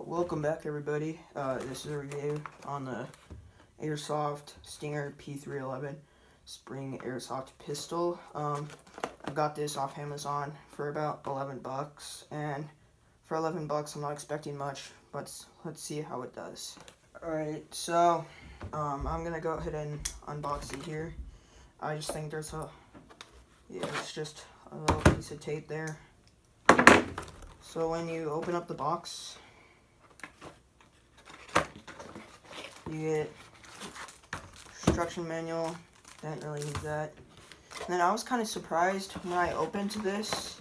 Welcome back everybody. This is a review on the Airsoft Stinger P311 spring airsoft pistol. I got this off Amazon for about 11 bucks, and for 11 bucks I'm not expecting much, but let's see how it does. Alright, so I'm gonna go ahead and unbox it here. I just think there's it's just a little piece of tape there. So when you open up the box, you get instruction manual. Didn't really need that. And then I was kind of surprised when I opened this.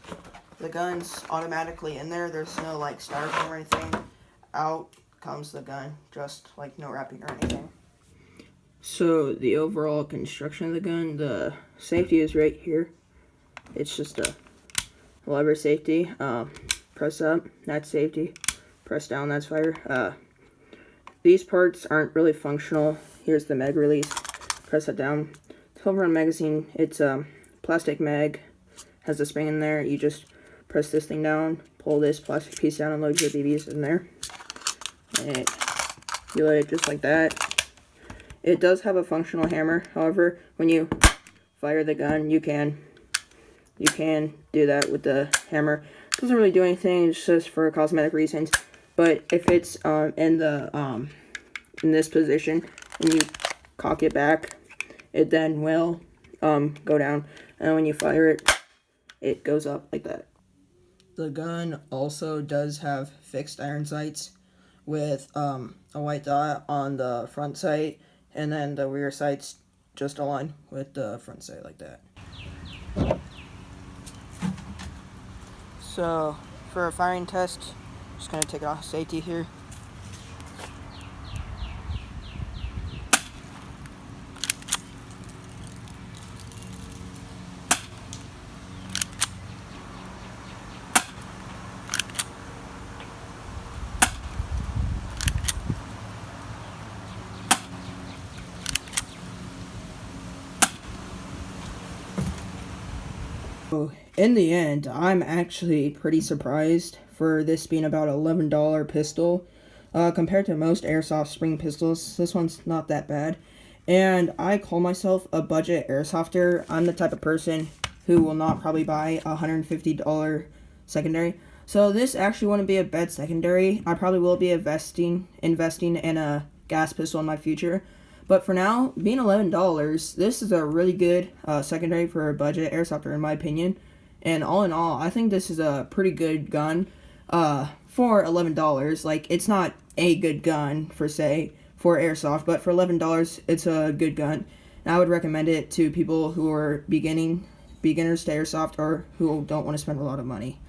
The gun's automatically in there. There's no like styrofoam or anything. Out comes the gun, just like no wrapping or anything. So the overall construction of the gun, the safety is right here. It's just a lever safety. Press up, that's safety. Press down, that's fire. These parts aren't really functional. Here's the mag release. Press it down. 12-round magazine. It's a plastic mag. Has a spring in there. You just press this thing down, pull this plastic piece down, and load your BBs in there. And you load it just like that. It does have a functional hammer. However, when you fire the gun, you can do that with the hammer. It doesn't really do anything. It's just for cosmetic reasons. But if it's in this position and you cock it back, it then will go down. And when you fire it, it goes up like that. The gun also does have fixed iron sights with a white dot on the front sight, and then the rear sights just align with the front sight like that. So for a firing test, just gonna take it off safety here. In the end, I'm actually pretty surprised for this being about $11 pistol. Compared to most airsoft spring pistols, this one's not that bad. And I call myself a budget airsofter. I'm the type of person who will not probably buy a $150 secondary. So this actually wouldn't be a bad secondary. I probably will be investing in a gas pistol in my future. But for now, being $11, this is a really good secondary for a budget airsofter in my opinion. And all in all, I think this is a pretty good gun for $11. Like, it's not a good gun, for say, for airsoft, but for $11, it's a good gun. And I would recommend it to people who are beginners to airsoft or who don't want to spend a lot of money.